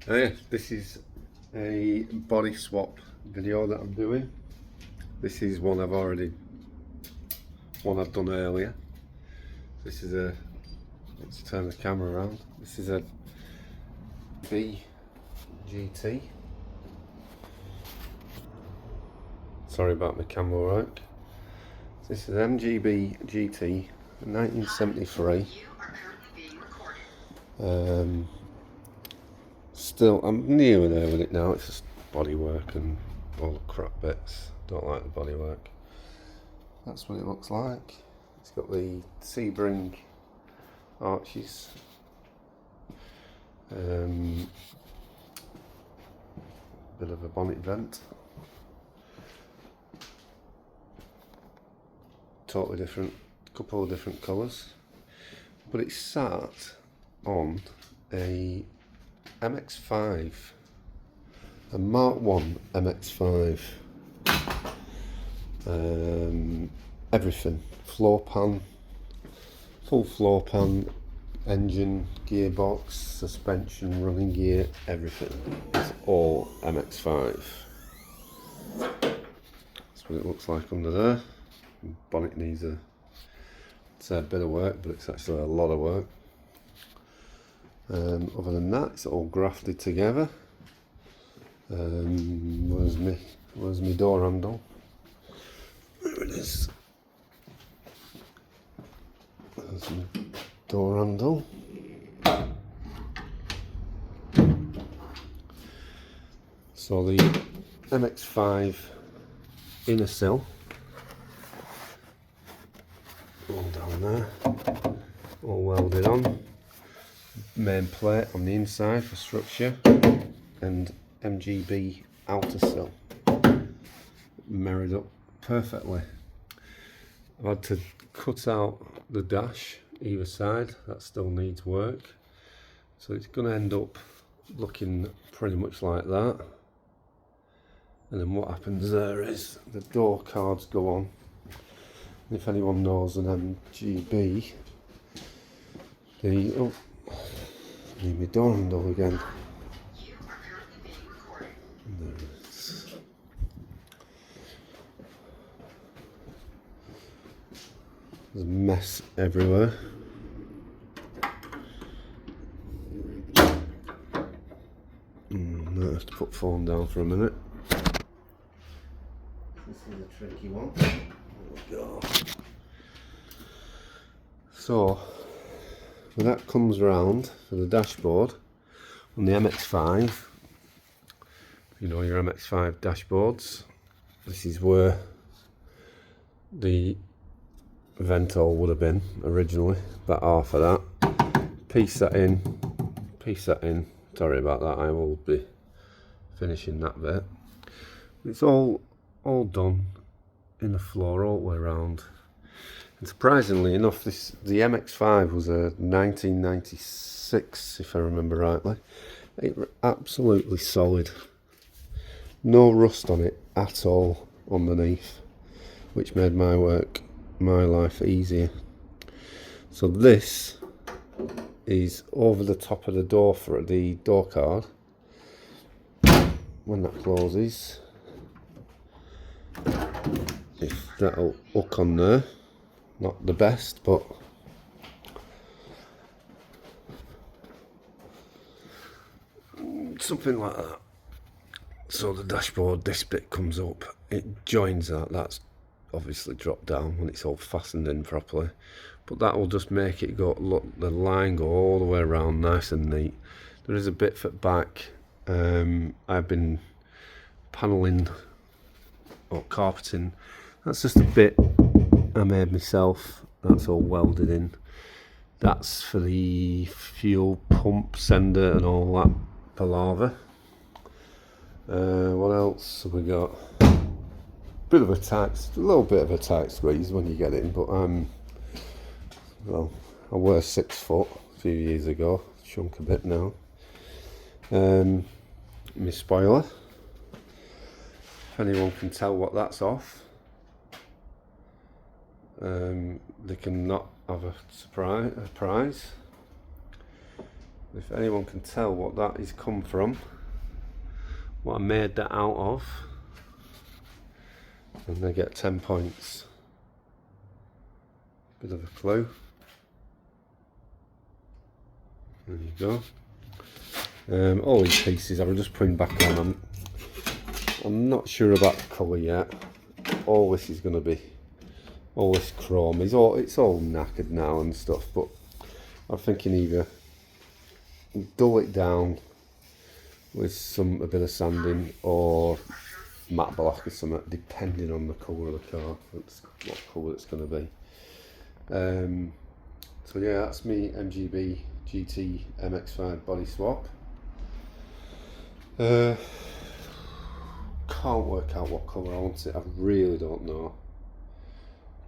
This is a body swap video that I'm doing. This is one I've done earlier. This is let's turn the camera around. This is a mgb-gt. Sorry about my camera work. This is mgb-gt, 1973. Still, I'm nearly there with it now. It's just bodywork and all the crap bits. Don't like the bodywork. That's what it looks like. It's got the Sebring arches. Bit of a bonnet vent. Totally different, couple of different colours. But it's sat on a Mx5, a Mark 1 Mx5. Everything, floor pan, full floor pan, engine, gearbox, suspension, running gear, everything. It's all Mx5. That's what it looks like under there. Bonnet needs a bit of work, but it's actually a lot of work. Other than that, it's all grafted together. Where's my door handle? There it is. There's my door handle. So the Mx5 inner sill, all down there, all welded on. Main plate on the inside for structure, and mgb outer sill married up perfectly. I've had to cut out the dash either side, that still needs work, so it's going to end up looking pretty much like that. And then what happens there is the door cards go on. And if anyone knows an mgb, need my door handle again. There's a mess everywhere. I have to put phone down for a minute. This is a tricky one. There we go. So when that comes round for the dashboard on the MX5, you know your MX5 dashboards, this is where the vent hole would have been originally, about half of that. Piece that in, sorry about that, I will be finishing that bit. It's all done in the floor all the way around. And surprisingly enough, the MX5 was a 1996, if I remember rightly. It was absolutely solid. No rust on it at all underneath, which made my life easier. So this is over the top of the door for the door card. When that closes, if that'll hook on there. Not the best, but something like that. So the dashboard, this bit comes up, it joins that's obviously dropped down when it's all fastened in properly, but that will just make it go, look, the line go all the way around nice and neat. There is a bit for back. I've been paneling or carpeting. That's just a bit I made myself. That's all welded in. That's for the fuel pump sender and all that palaver. What else have we got? A little bit of a tight squeeze when you get in, but well, I were 6 foot a few years ago, shrunk a bit now. My spoiler, if anyone can tell what that's off, they can not have a prize. If anyone can tell what that is come from, what I made that out of, then they get 10 points. Bit of a clue. There you go. All these pieces I was just putting back on. I'm not sure about the colour yet. All this is going to be, all this chrome is all, it's all knackered now and stuff, but I'm thinking either dull it down with a bit of sanding or matte black or something, depending on the colour of the car. That's what colour it's going to be. So yeah, that's me mgb-gt mx5 body swap. Can't work out what colour I want it. I really don't know.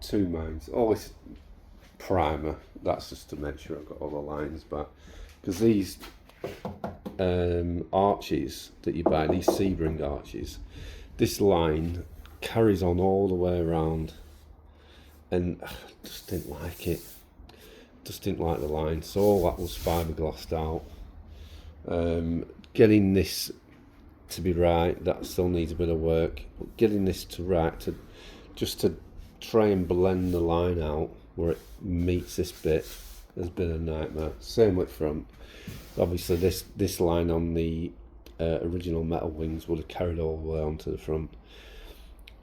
Two minds. Oh, it's primer. That's just to make sure I've got all the lines back. Because these arches that you buy, these Sebring arches, this line carries on all the way around, and I just didn't like it. Just didn't like the line, so all that was fiberglassed out. Getting this to be right, that still needs a bit of work, but getting this to right, to try and blend the line out where it meets this bit has been a nightmare. Same with front. Obviously this line on the original metal wings would have carried all the way onto the front,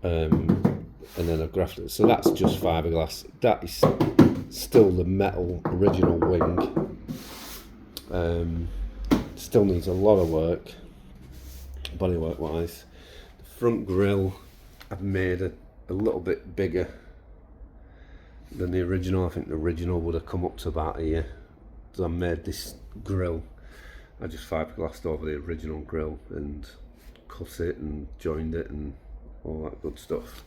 and then I grafted it, so that's just fiberglass. That is still the metal original wing. Still needs a lot of work, bodywork wise. The front grille I've made a little bit bigger than the original. I think the original would have come up to about here. So I made this grille, I just fiberglassed over the original grille and cut it and joined it and all that good stuff.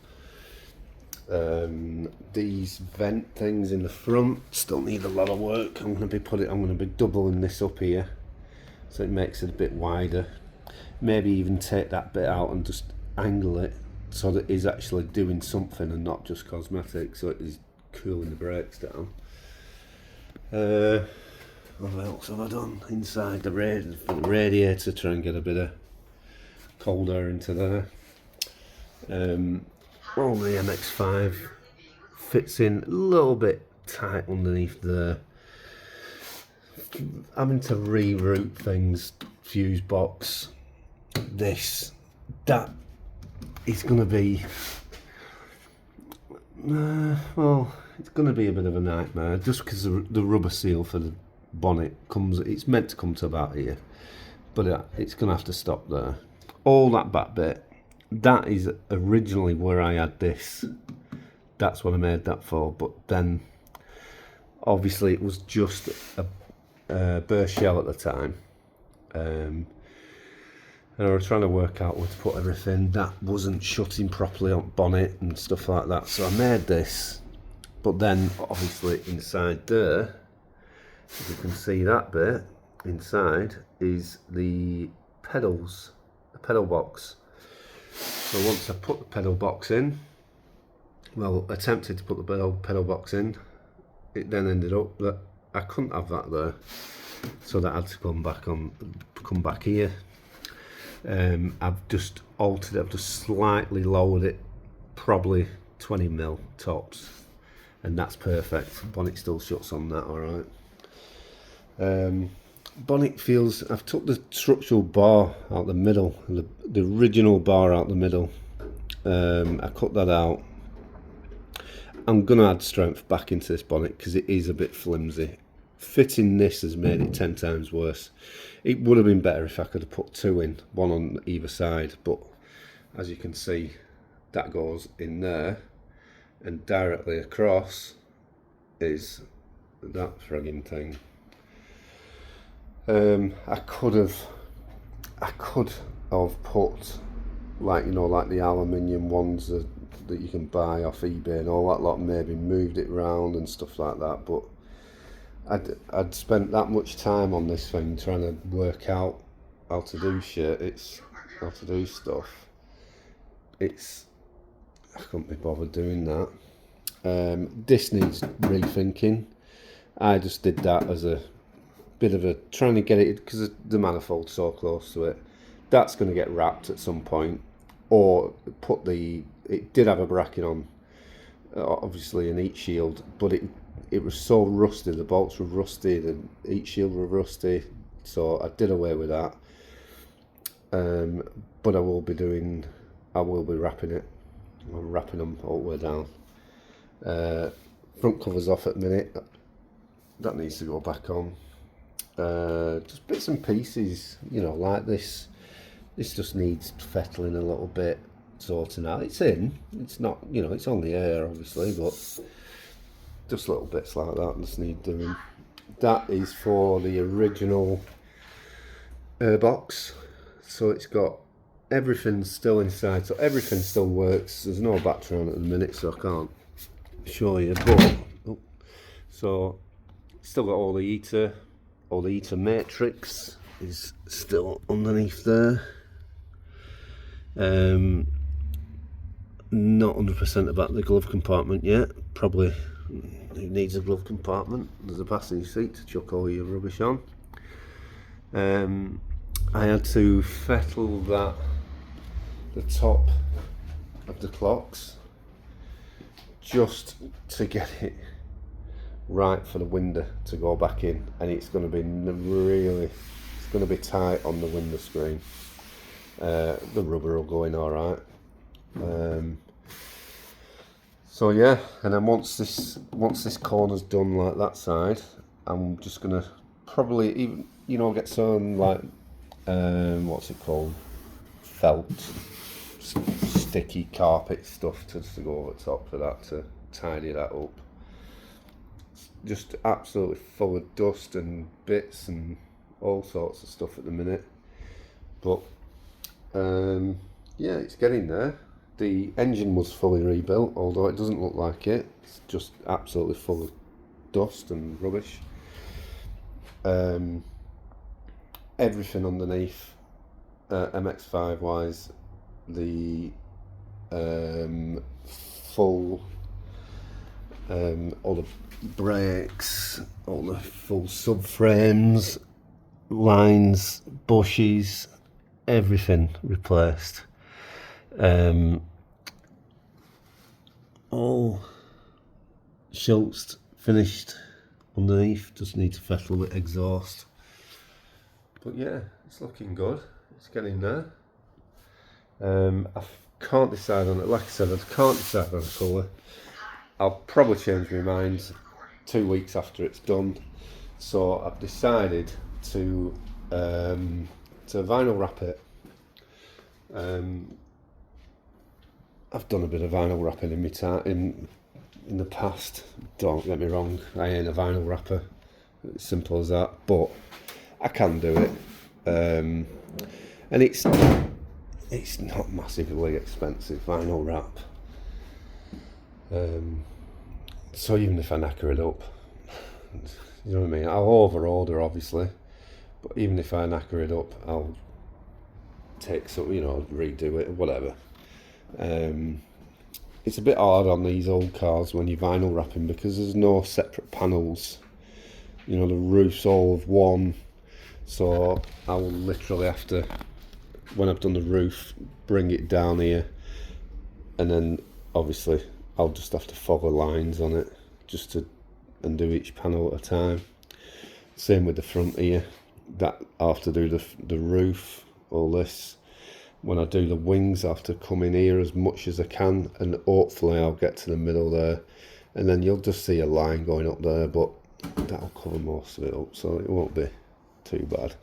These vent things in the front still need a lot of work. I'm going to be doubling this up here so it makes it a bit wider. Maybe even take that bit out and just angle it so that it is actually doing something and not just cosmetic, so it is cooling the brakes down. What else have I done inside the radiator? Try and get a bit of cold air into there. All the MX5 fits in a little bit tight underneath there. Having to reroute things, fuse box, that is going to be, well, it's going to be a bit of a nightmare, just because the rubber seal for the bonnet it's meant to come to about here, but it's going to have to stop there. All that back bit, that is originally where I had this. That's what I made that for, but then obviously it was just a burst shell at the time, and I was trying to work out where to put everything. That wasn't shutting properly on bonnet and stuff like that, so I made this. But then obviously inside there, as you can see, that bit inside is the pedals, the pedal box. So once I put the pedal box in, well, attempted to put the pedal box in, it then ended up that I couldn't have that there, so that had to come back here. I've just altered it, I've just slightly lowered it, probably 20mm tops, and that's perfect. Bonnet still shuts on that alright. Bonnet feels, I've took the structural bar out the middle, the original bar out the middle. I cut that out. I'm going to add strength back into this bonnet because it is a bit flimsy. Fitting this has made it 10 times worse. It would have been better if I could have put two in, one on either side, but as you can see, that goes in there, and directly across is that frigging thing. I could have put, like, you know, like the aluminium ones that you can buy off eBay and all that lot, maybe moved it round and stuff like that, but I'd spent that much time on this thing trying to work out how to do how to do stuff. I couldn't be bothered doing that. This needs rethinking. I just did that as a bit of a trying to get it, because the manifold's so close to it, that's going to get wrapped at some point, or it did have a bracket on, obviously an heat shield, but it was so rusty, the bolts were rusty, the heat shield were rusty, so I did away with that. But I will be wrapping it. I'm wrapping them all the way down. Front cover's off at the minute, that needs to go back on. Just bits and pieces, you know, like this just needs fettling a little bit, sorting out. It's in, it's not, you know, it's on the air obviously, but just little bits like that just need doing. That is for the original box, so it's got everything still inside, so everything still works. There's no battery on at the minute, so I can't show you, but so still got all the heater matrix is still underneath there. Not 100% about the glove compartment yet. Probably who needs a glove compartment? There's a passenger seat to chuck all your rubbish on. I had to fettle the top of the clocks just to get it right for the window to go back in, and it's going to be it's going to be tight on the window screen. The rubber will go in all right. So yeah, and then once this corner's done like that side, I'm just gonna probably even, you know, get some like what's it called, felt, sticky carpet stuff to go over top for that, to tidy that up. It's just absolutely full of dust and bits and all sorts of stuff at the minute, but yeah, it's getting there. The engine was fully rebuilt, although it doesn't look like it. It's just absolutely full of dust and rubbish. Everything underneath, MX5 wise, the full, all the brakes, all the full subframes, lines, bushes, everything replaced. All schultzed, finished underneath, just need to fettle the exhaust. But yeah, it's looking good, it's getting there. I can't decide on it, like I said, I can't decide on a colour. I'll probably change my mind 2 weeks after it's done. So I've decided to vinyl wrap it. I've done a bit of vinyl wrapping in my time in the past. Don't get me wrong, I ain't a vinyl wrapper. It's simple as that. But I can do it, and it's not massively expensive vinyl wrap. So even if I knacker it up, you know what I mean. I'll over order obviously, but even if I knacker it up, I'll take some, you know, redo it or whatever. It's a bit hard on these old cars when you're vinyl wrapping, because there's no separate panels, you know, the roof's all of one, so I will literally have to, when I've done the roof, bring it down here, and then obviously I'll just have to follow lines on it just to undo each panel at a time. Same with the front here, that I have to do the roof, all this. When I do the wings, I have to come in here as much as I can, and hopefully I'll get to the middle there, and then you'll just see a line going up there, but that'll cover most of it up, so it won't be too bad.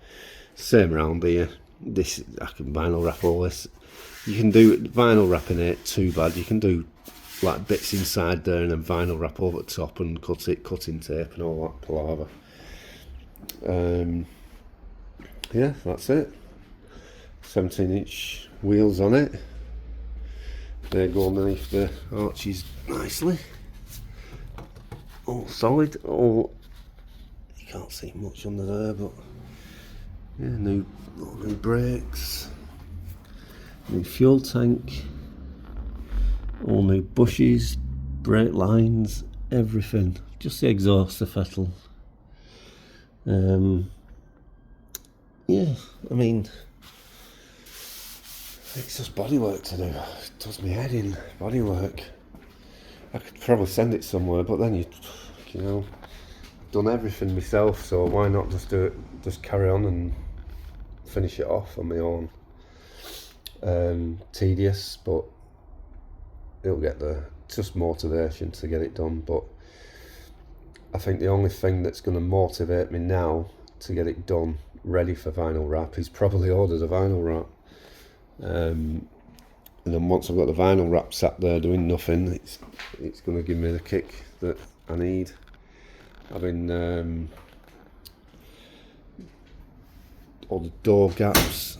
Same around here, this, I can vinyl wrap all this. You can do vinyl wrapping it too bad, you can do like bits inside there and then vinyl wrap over the top and cutting tape and all that palaver. Yeah, that's it. 17-inch wheels on it. They go underneath the arches nicely. All solid. All, you can't see much under there, but yeah, new brakes, new fuel tank, all new bushes, brake lines, everything. Just the exhaust to fettle. Yeah, I mean, it's just bodywork to do. It does me head in, bodywork. I could probably send it somewhere, but then you know, I've done everything myself, so why not just do it, just carry on and finish it off on my own. Tedious, but it'll get there. It's just motivation to get it done, but I think the only thing that's going to motivate me now to get it done, ready for vinyl wrap, is probably order the vinyl wrap. And then once I've got the vinyl wrap sat there doing nothing, it's going to give me the kick that I need. I've been all the door gaps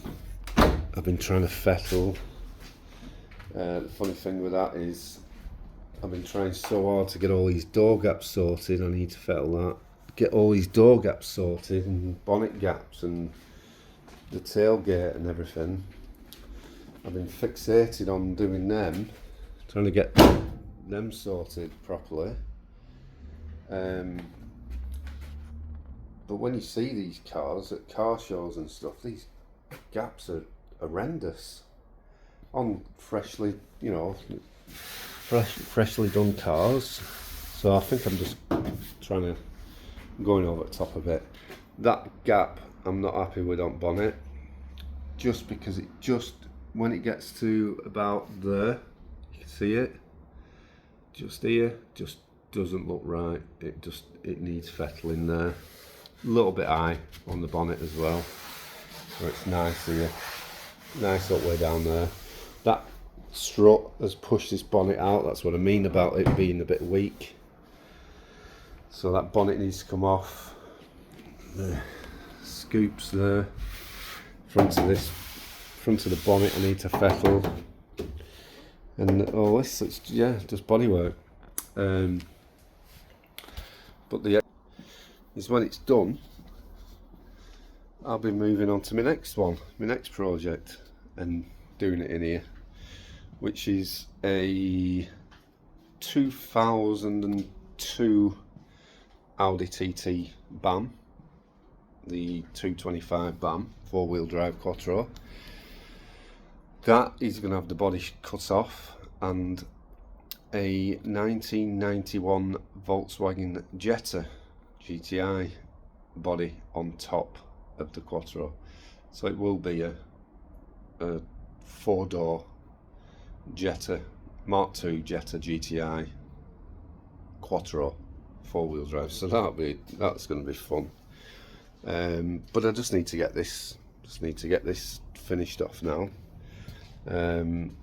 I've been trying to fettle. The funny thing with that is I've been trying so hard to get all these door gaps sorted. I need to fettle that. Get all these door gaps sorted and bonnet gaps and the tailgate and everything. I've been fixated on doing them, trying to get them sorted properly. But when you see these cars at car shows and stuff, these gaps are horrendous on freshly, you know, freshly done cars. So I think I'm just going over the top of it. That gap I'm not happy with on bonnet, just because it just, when it gets to about there, you can see it, just here, just doesn't look right. It needs fettling there. A little bit high on the bonnet as well, so it's nice here, nice up way down there. That strut has pushed this bonnet out. That's what I mean about it being a bit weak. So that bonnet needs to come off. The scoops there, front of the bonnet I need to fettle, and all this, it's, yeah, just bodywork. But the is when it's done, I'll be moving on to my next one, my next project, and doing it in here, which is a 2002 Audi TT BAM, the 225 BAM, 4-wheel drive quattro. That is going to have the body cut off, and a 1991 Volkswagen Jetta GTI body on top of the quattro. So it will be a 4-door Jetta, Mark II Jetta GTI quattro, 4-wheel drive. So that's going to be fun. But I just need to get this finished off now. And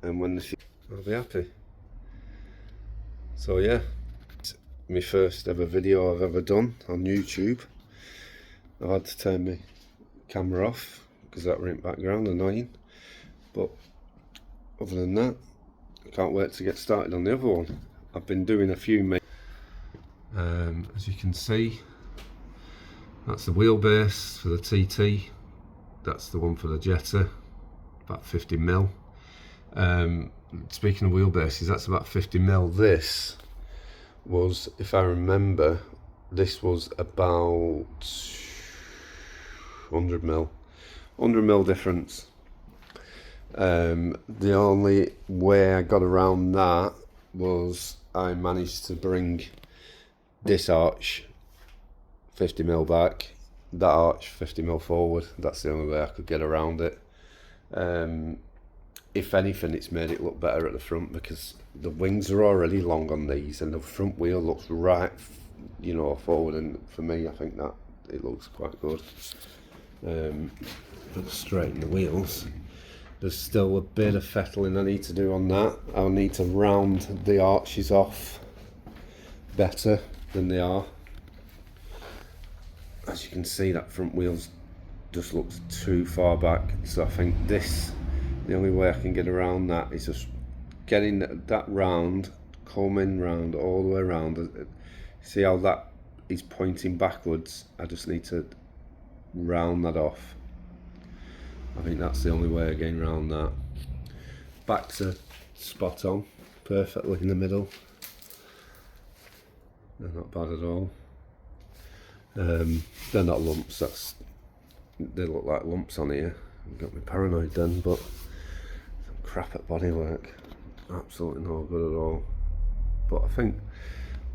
when I'll be happy. So yeah, my first ever video I've ever done on YouTube. I had to turn my camera off because that were in background, annoying. But other than that, I can't wait to get started on the other one. I've been doing a few as you can see, that's the wheelbase for the TT, that's the one for the Jetta, about 50mm. Speaking of wheelbases, that's about 50mm. This was, if I remember, this was about 100mm difference. The only way I got around that was I managed to bring this arch 50mm back, that arch 50mm forward. That's the only way I could get around it. If anything, it's made it look better at the front because the wings are already long on these, and the front wheel looks right, you know, forward. And for me, I think that it looks quite good. But straighten the wheels. There's still a bit of fettling I need to do on that. I'll need to round the arches off better than they are. As you can see, that front wheel's just looks too far back. So I think the only way I can get around that is just getting that round, coming round all the way around. See how that is pointing backwards? I just need to round that off. I think that's the only way of getting around that. Backs are spot on, perfectly in the middle. They're not bad at all. They're not lumps, they look like lumps on here. Got me paranoid then, but some crap at bodywork. Absolutely no good at all. But I think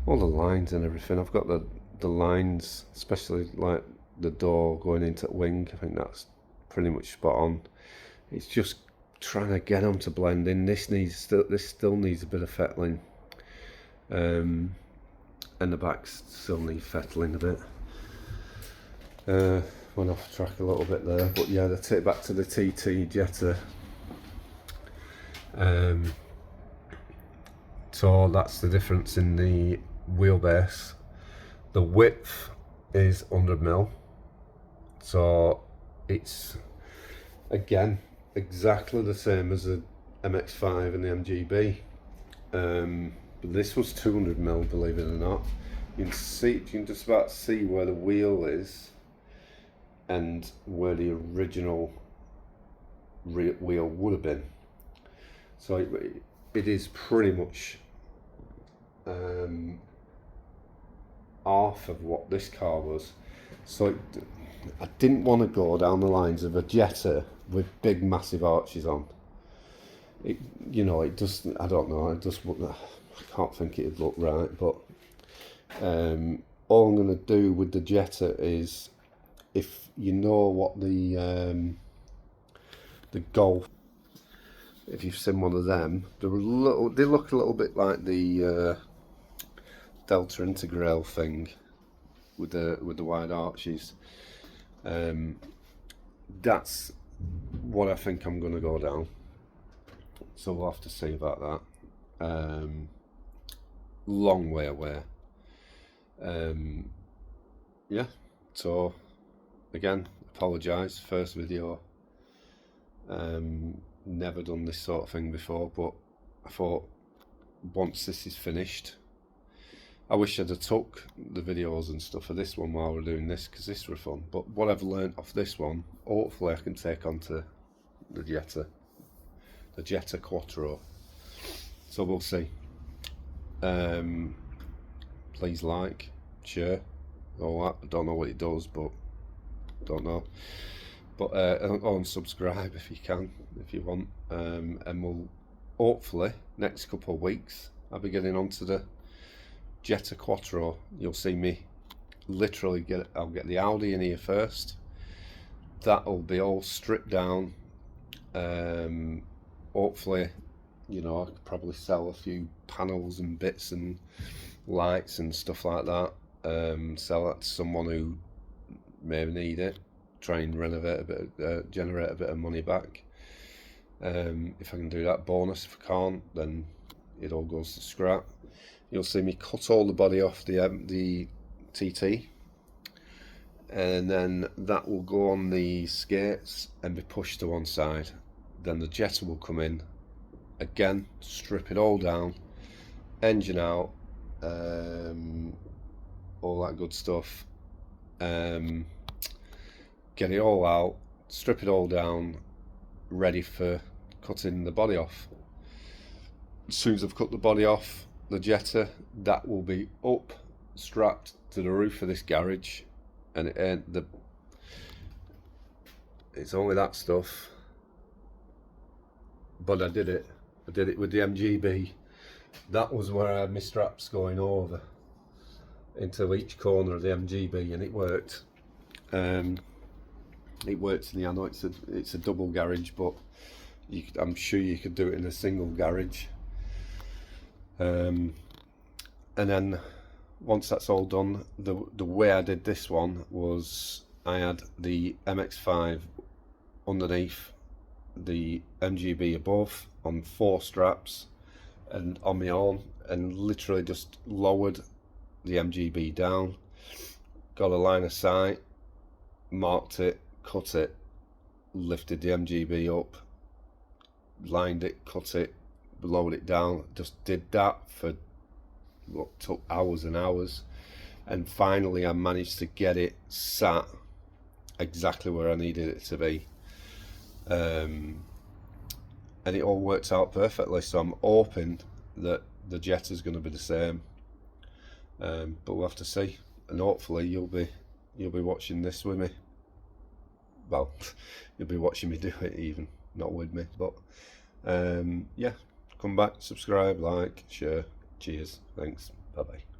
all the lines and everything, I've got the lines, especially like the door going into the wing, I think that's pretty much spot on. It's just trying to get them to blend in. This still needs a bit of fettling, and the backs still need fettling a bit. Went off track a little bit there, but yeah, to take back to the TT Jetta. So that's the difference in the wheelbase. The width is 100mm, so it's again exactly the same as the Mx5 and the MGB, but this was 200mm, believe it or not. You can just about see where the wheel is and where the original wheel would have been. So it is pretty much half of what this car was. So I didn't want to go down the lines of a Jetta with big massive arches on. It just, I don't know, it just wouldn't, I can't think it'd look right. But all I'm going to do with the Jetta is, if you know what the Golf, if you've seen one of them, they look a little bit like the Delta Integral thing with the wide arches. That's what I think I'm going to go down. So we'll have to see about that. Long way away. Yeah. So again, apologise. First video. Never done this sort of thing before, but I thought once this is finished, I wish I'd have took the videos and stuff for this one while we're doing this, because this were fun. But what I've learnt off this one, hopefully I can take onto the Jetta Quattro. So we'll see. Please like, share, all that. I don't know what it does, but don't know. But unsubscribe if you can, if you want. And we'll hopefully next couple of weeks I'll be getting onto the Jetta Quattro. You'll see me literally I'll get the Audi in here first. That'll be all stripped down. Hopefully, I could probably sell a few panels and bits and lights and stuff like that. Sell that to someone who may need it. Try and renovate a bit, generate a bit of money back. If I can do that, bonus. If I can't, then it all goes to scrap. You'll see me cut all the body off the TT, and then that will go on the skates and be pushed to one side. Then the Jetta will come in again, strip it all down, engine out, all that good stuff. Get it all out, strip it all down, ready for cutting the body off. As soon as I've cut the body off the Jetta, that will be up, strapped to the roof of this garage, and it ain't it's only that stuff. But I did it with the MGB. That was where I had my straps going over into each corner of the MGB, and it worked. It works in the, I know it's a double garage, but I'm sure you could do it in a single garage. And then once that's all done, the way I did this one was I had the Mx5 underneath, the MGB above on 4 straps, and on my own, and literally just lowered the MGB down, got a line of sight, marked it, cut it, lifted the MGB up, lined it, cut it, lowered it down. Just did that for what took hours and hours, and finally I managed to get it sat exactly where I needed it to be, and it all worked out perfectly. So I'm hoping that the Jetta's going to be the same, but we'll have to see, and hopefully you'll be you'll be watching this with me. Well, you'll be watching me do it even, not with me. But yeah, come back, subscribe, like, share. Cheers, thanks, bye bye.